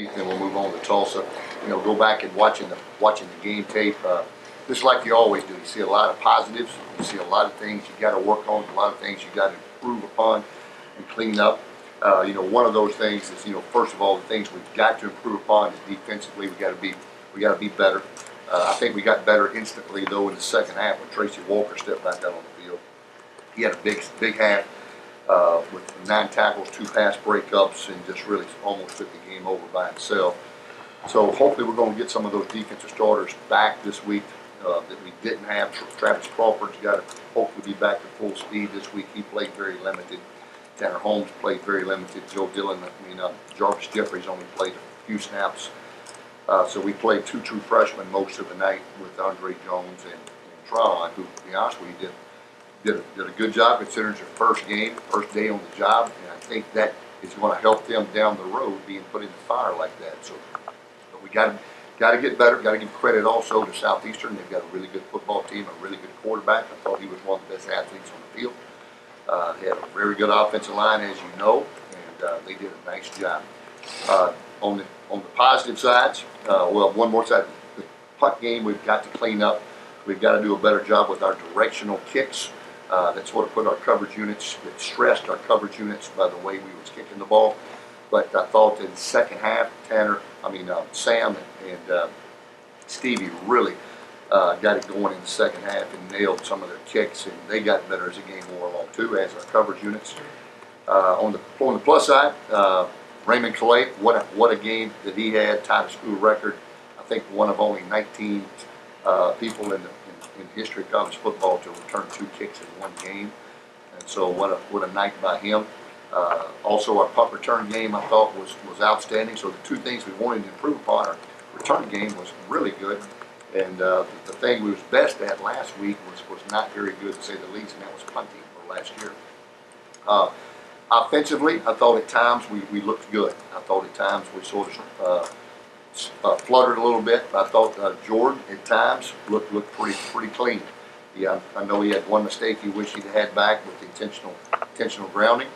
Then we'll move on to Tulsa. Go back and watching the game tape. Just like you always do, you see a lot of positives. You see a lot of things you got to work on. A lot of things you got to improve upon and clean up. One of those things is, first of all, the things we've got to improve upon is defensively. We got to be better. I think we got better instantly though in the second half when Tracy Walker stepped back out on the field. He had a big half. With 9 tackles, 2 pass breakups, and just really almost took the game over by himself. So hopefully we're going to get some of those defensive starters back this week that we didn't have. Travis Crawford's got to hopefully be back to full speed this week. He played very limited. Tanner Holmes played very limited. Joe Dillon, Jarvis Jeffries only played a few snaps. So we played 2 true freshmen most of the night with Andre Jones and Tron, who, to be honest with you, did a good job considering it's their first game, first day on the job, and I think that is going to help them down the road being put in the fire like that. So, but we got to get better. Got to give credit also to Southeastern. They've got a really good football team, a really good quarterback. I thought he was one of the best athletes on the field. They had a very good offensive line, as you know, and they did a nice job. On the positive sides, one more side, the punt game we've got to clean up. We've got to do a better job with our directional kicks. That's what put our coverage units, that stressed our coverage units by the way we was kicking the ball. But I thought in the second half, Sam and Stevie really got it going in the second half and nailed some of their kicks, and they got better as the game wore along too, as our coverage units. On the plus side, Raymond Calais, what a game that he had, tied a school record. I think one of only 19 people in history of college football to return 2 kicks in one game, and so what a night by him. Also, our punt return game I thought was outstanding. So the 2 things we wanted to improve upon, our return game was really good, and the thing we was best at last week was not very good to say the least, and that was punting for last year. Offensively, I thought at times we looked good. I thought at times we sort of fluttered a little bit. I thought Jordan at times looked pretty clean. Yeah, I know he had one mistake he wished he'd had back with the intentional grounding,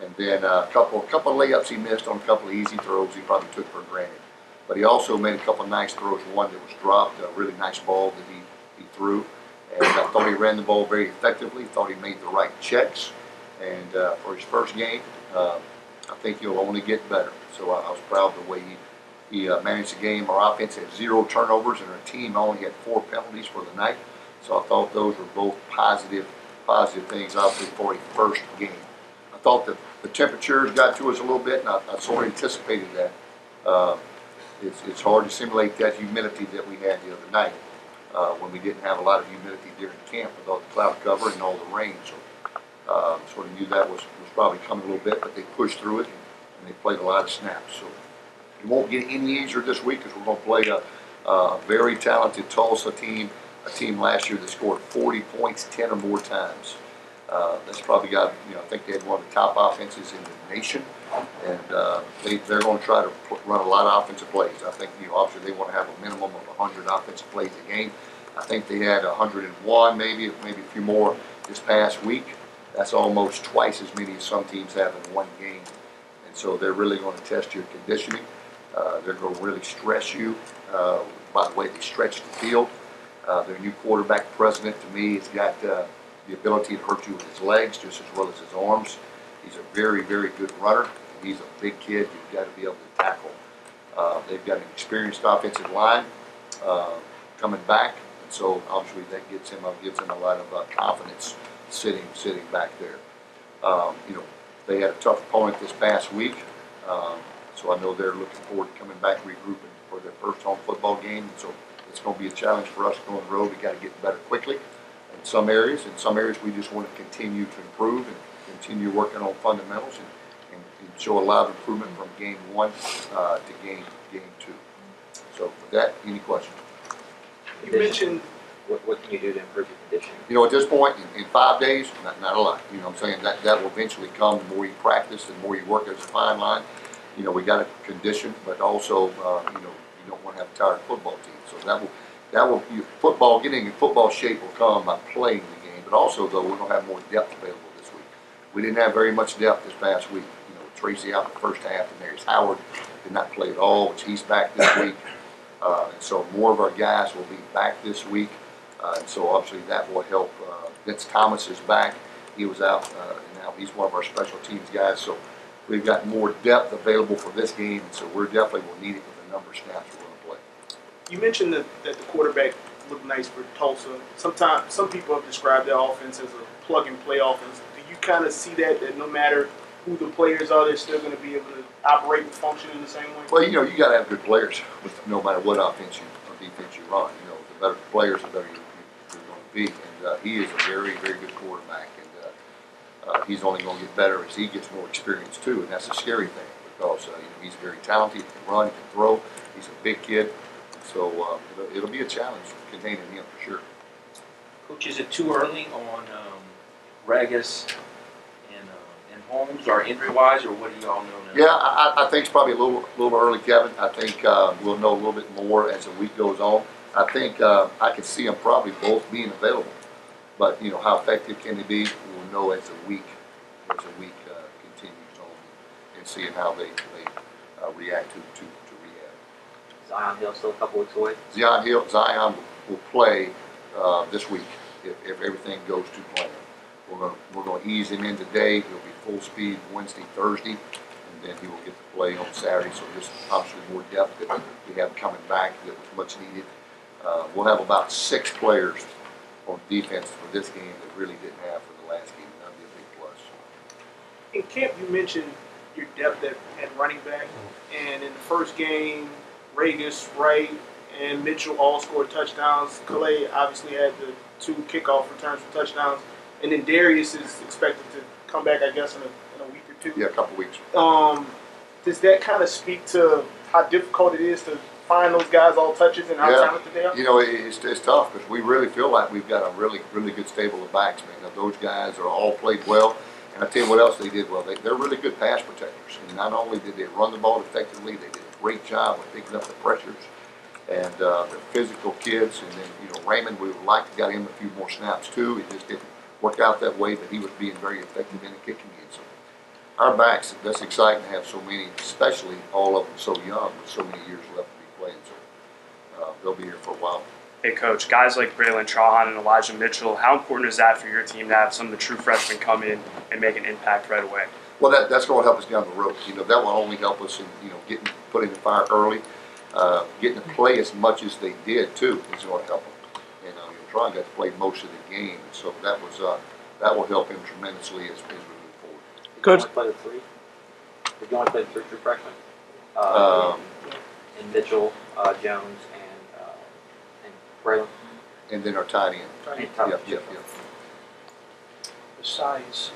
and then a couple of layups he missed on a couple of easy throws he probably took for granted. But he also made a couple of nice throws. One that was dropped, a really nice ball that he threw, and I thought he ran the ball very effectively. Thought he made the right checks, and for his first game, I think he'll only get better. So I was proud of the way he managed the game. Our offense had 0 turnovers, and our team only had 4 penalties for the night. So I thought those were both positive things, obviously, for a first game. I thought that the temperatures got to us a little bit, and I sort of anticipated that. It's hard to simulate that humidity that we had the other night when we didn't have a lot of humidity during camp with all the cloud cover and all the rain. So sort of knew that was probably coming a little bit, but they pushed through it, and they played a lot of snaps. So it won't get any easier this week because we're going to play a very talented Tulsa team, a team last year that scored 40 points 10 or more times. That's probably got, I think they had one of the top offenses in the nation, and they're going to try to run a lot of offensive plays. I think, obviously they want to have a minimum of 100 offensive plays a game. I think they had 101, maybe a few more this past week. That's almost twice as many as some teams have in one game, and so they're really going to test your conditioning. They're going to really stress you by the way they stretch the field. Their new quarterback president, to me, has got the ability to hurt you with his legs just as well as his arms. He's a very good runner. He's a big kid. You've got to be able to tackle. They've got an experienced offensive line coming back, and so obviously that gives him a lot of confidence sitting back there. They had a tough opponent this past week. So I know they're looking forward to coming back, regrouping for their first home football game. And so it's going to be a challenge for us going on the road. We got to get better quickly in some areas. In some areas, we just want to continue to improve and continue working on fundamentals and show a lot of improvement from game 1 to game 2. So with that, any questions? You mentioned what can you do to improve your conditioning? At this point, in 5 days, not a lot. I'm saying that will eventually come. The more you practice, the more you work. There's a fine line. We got to condition, but also, you don't want to have a tired football team. So getting in football shape will come by playing the game. But also, though, we're going to have more depth available this week. We didn't have very much depth this past week. Tracy out in the first half, and Marius Howard did not play at all, which he's back this week. And so more of our guys will be back this week. And so obviously that will help. Vince Thomas is back. He was out, and now he's one of our special teams guys. So we've got more depth available for this game, and so we're definitely will need it with the number of snaps we're going to play. You mentioned that the quarterback looked nice for Tulsa. Sometimes some people have described their offense as a plug-and-play offense. Do you kind of see that no matter who the players are, they're still going to be able to operate and function in the same way? Well, you got to have good players with no matter what offense or defense you run. The better the players, the better you're going to be. And he is a very, very good quarterback. And he's only going to get better as he gets more experience too. And that's a scary thing because he's very talented. He can run, he can throw. He's a big kid. So it'll be a challenge containing him for sure. Coach, is it too early on Regis and Holmes, or injury-wise, or what do y'all know now? Yeah, I think it's probably a little early, Kevin. I think we'll know a little bit more as the week goes on. I think I can see them probably both being available, but how effective can they be? We'll know as the week continues on, and seeing how they react to rehab. Zion Hill still a couple weeks away. Zion will play this week if everything goes to plan. We're going to ease him in today. He'll be full speed Wednesday, Thursday, and then he will get to play on Saturday. So just obviously more depth that we have coming back that was much needed. We'll have about 6 players on defense for this game that really didn't have for the last game. That'll be a big plus. In camp, you mentioned your depth at running back, and in the first game, Regis, Wright, and Mitchell all scored touchdowns. Calais obviously had the 2 kickoff returns for touchdowns. And then Darius is expected to come back, I guess, in a week or 2. Yeah, a couple weeks. Does that kind of speak to how difficult it is to find those guys all touches and how talented they are? It's tough because we really feel like we've got a really good stable of backs, man. Those guys are all played well. And I tell you what else they did well. They're really good pass protectors. And not only did they run the ball effectively, they did a great job of picking up the pressures. And they're physical kids. And then, Raymond, we would like to get him a few more snaps too. He just didn't work out that way, but he was being very effective in the kicking game. So our backs, that's exciting to have so many, especially all of them so young with so many years left to be playing. So they'll be here for a while. Hey, Coach, guys like Braylon Trahan and Elijah Mitchell, how important is that for your team to have some of the true freshmen come in and make an impact right away? Well, that's going to help us down the road. That will only help us in getting put in the fire early, getting to play as much as they did too is going to help them. Trahan got to play most of the game, and so that will help him tremendously as we move forward. Coach, did you only play the 3 true freshmen? And Mitchell, Jones, and Braylon. And then our tight end. Yep. Besides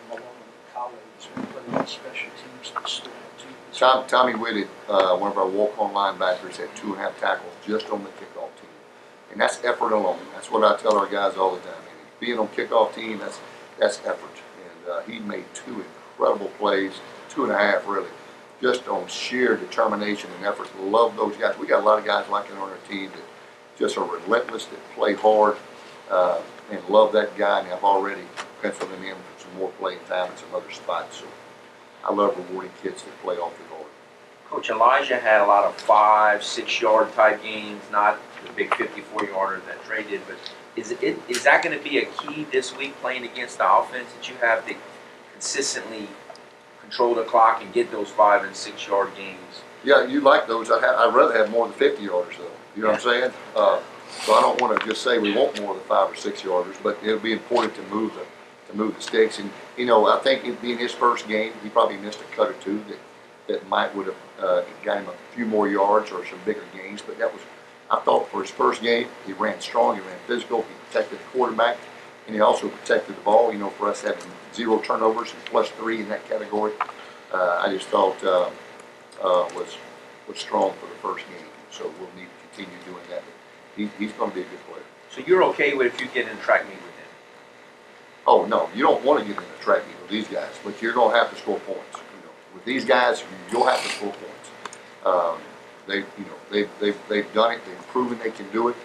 Malone and Collins, anybody on special teams that stood out to you? Tommy Whitted, one of our walk-on linebackers, had 2.5 tackles just on the kickoff team. And that's effort alone. That's what I tell our guys all the time. Being on kickoff team, that's effort. And he made 2 incredible plays, 2.5 really, just on sheer determination and effort. Love those guys. We got a lot of guys like that on our team that just are relentless, that play hard, and love that guy. And I've already penciled him in for some more playing time in some other spots. So I love rewarding kids that play off the board. Coach, Elijah had a lot of 5-6 yard type games, not the big 54-yarder that Trey did, but is that going to be a key this week playing against the offense that you have to consistently control the clock and get those 5- and 6 yard games? Yeah, you like those. I'd rather have more than 50 yarders though. You know what I'm saying? So I don't want to just say we want more than 5 or 6 yarders, but it'll be important to move the sticks. And I think it being his first game, he probably missed a cut or 2 that might would have got him a few more yards or some bigger gains. But I thought for his first game, he ran strong, he ran physical, he protected the quarterback, and he also protected the ball. For us having 0 turnovers and +3 in that category, I just thought was strong for the first game. So we'll need to continue doing that. He's going to be a good player. So you're okay with if you get in a track meet with him? Oh no, you don't want to get in a track meet with these guys, but you're going to have to score points. With these guys, you'll have to score points. They've done it. They've proven they can do it.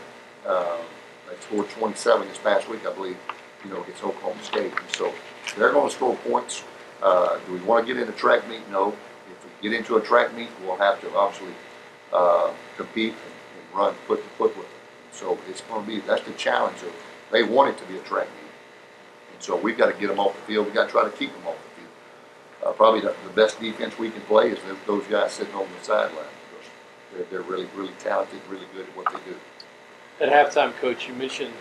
They scored 27 this past week, I believe. Against Oklahoma State. And so they're going to score points. Do we want to get in a track meet? No. if we get into a track meet, we'll have to obviously compete and run foot to foot with them. So it's going to be, that's the challenge of, they want it to be a track meet. And so we've got to get them off the field. We've got to try to keep them off the field. Probably the best defense we can play is those guys sitting on the sideline, because they're really, really talented, really good at what they do. At halftime, Coach, you mentioned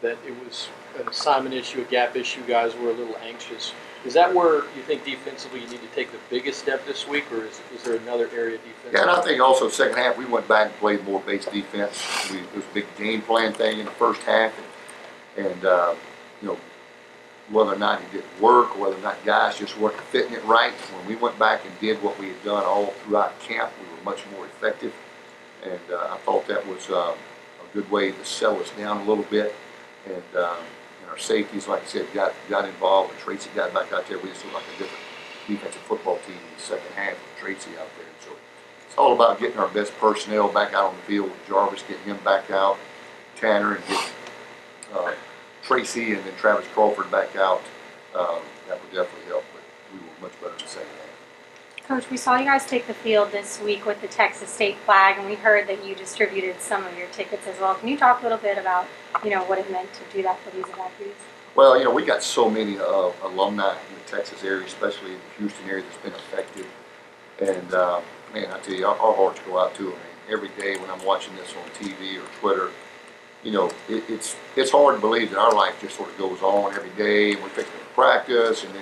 that it was an assignment issue, a gap issue. Guys were a little anxious. Is that where you think defensively you need to take the biggest step this week, or is there another area defensively? Yeah, and I think also second half we went back and played more base defense. It was a big game plan thing in the first half, and you know, whether or not it didn't work, or whether or not guys just weren't fitting it right. When we went back and did what we had done all throughout camp, we were much more effective, and I thought that was a good way to settle us down a little bit. And our safeties, like I said, got involved, and Tracy got back out there. We just looked like a different defensive football team in the second half with Tracy out there. So it's all about getting our best personnel back out on the field. Jarvis, getting him back out, Tanner, and getting Tracy and then Travis Crawford back out. That would definitely help, but we were much better in the second half. Coach, we saw you guys take the field this week with the Texas state flag, and we heard that you distributed some of your tickets as well. Can you talk a little bit about, what it meant to do that for these evacuees? Well, we got so many alumni in the Texas area, especially in the Houston area, that's been affected. And, man, I tell you, our hearts go out to them. Every day when I'm watching this on TV or Twitter, it's hard to believe that our life just sort of goes on every day. We pick up practice, and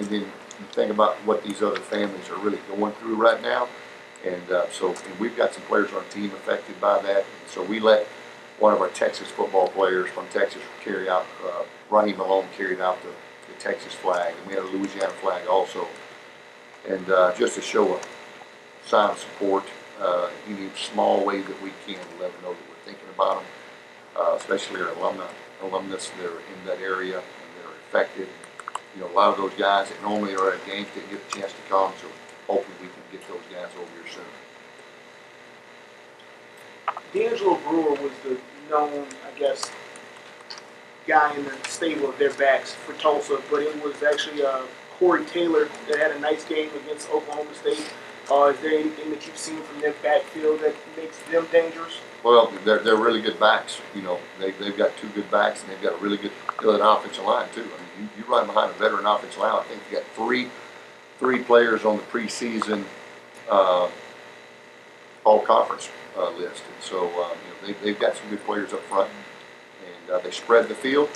then you think about what these other families are really going through right now. And and we've got some players on our team affected by that. And so we let one of our Texas football players from Texas carry out, Raheem Malone carried out the Texas flag, and we had a Louisiana flag also. And just to show a sign of support, any small way that we can, to let them know that we're thinking about them, especially our alumnus that are in that area and that are affected. A lot of those guys that normally are at games didn't get a chance to come, so hopefully we can get those guys over here soon. D'Angelo Brewer was the known, I guess, guy in the stable of their backs for Tulsa, but it was actually Corey Taylor that had a nice game against Oklahoma State. Is there anything that you've seen from their backfield that makes them dangerous? Well, they're really good backs. They've got two good backs, and they've got a really good offensive line too. I mean, you run behind a veteran offensive line. I think you got three players on the preseason all-conference list, and so they've got some good players up front, and they spread the field.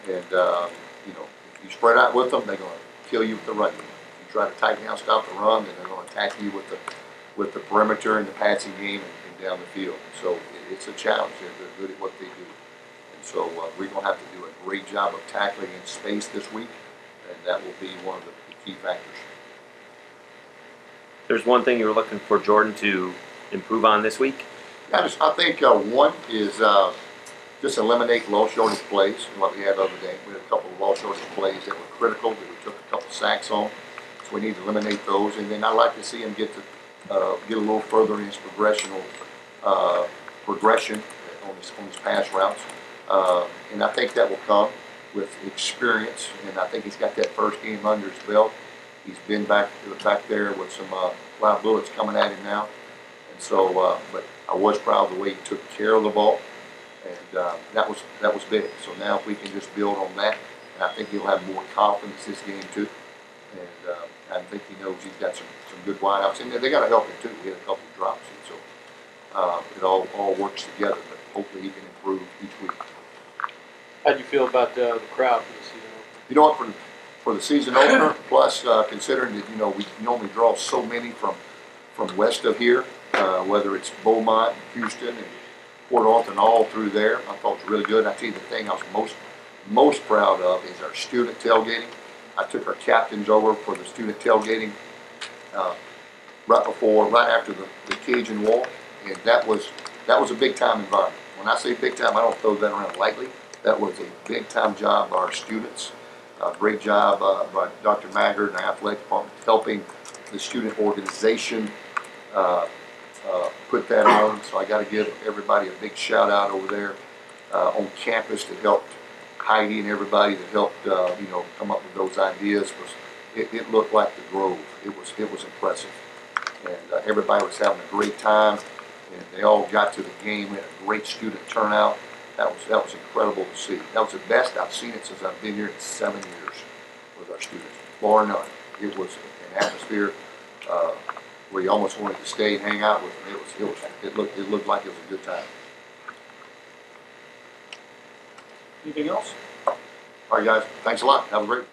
And if you spread out with them, they're going to kill you with the run game. If you try to tighten down, stop the run, then they're going to attack you with the perimeter and the passing game and down the field. So it's a challenge. They're good at what they do. And so we're going to have to do a great job of tackling in space this week, and that will be one of the key factors. There's one thing you're looking for Jordan to improve on this week? I think one is just eliminate lost yardage plays, like we had the other day. We had a couple of lost yardage plays that were critical that we took a couple sacks on. So we need to eliminate those. And then I'd like to see him get a little further in his progression on his pass routes. And I think that will come with experience. And I think he's got that first game under his belt. He's been back there with some live bullets coming at him now. And so, but I was proud of the way he took care of the ball. And that was big. So now if we can just build on that, and I think he'll have more confidence this game too. And I think he knows he's got some good wideouts. And they got to help him too. We had a couple of drops. And so it all works together. But hopefully he can improve each week. How do you feel about the crowd for the season opener? You know what, for the season opener, plus considering that we normally draw so many from west of here, whether it's Beaumont, Houston, and Port Arthur, and all through there, I thought it was really good. I tell you, the thing I was most proud of is our student tailgating. I took our captains over for the student tailgating right after the Cajun walk, and that was a big time environment. When I say big time, I don't throw that around lightly. That was a big time job by our students. Great job by Dr. Maggard and our athletic department helping the student organization put that on. So I got to give everybody a big shout out over there on campus that helped Heidi and everybody that helped come up with those ideas. it looked like the Grove. It was impressive, and everybody was having a great time, and they all got to the game. We had a great student turnout. That was incredible to see. That was the best I've seen it since I've been here in 7 years. Was our students, bar none. It was an atmosphere where you almost wanted to stay and hang out with them. It looked like it was a good time. Anything else? All right, guys. Thanks a lot. Have a great.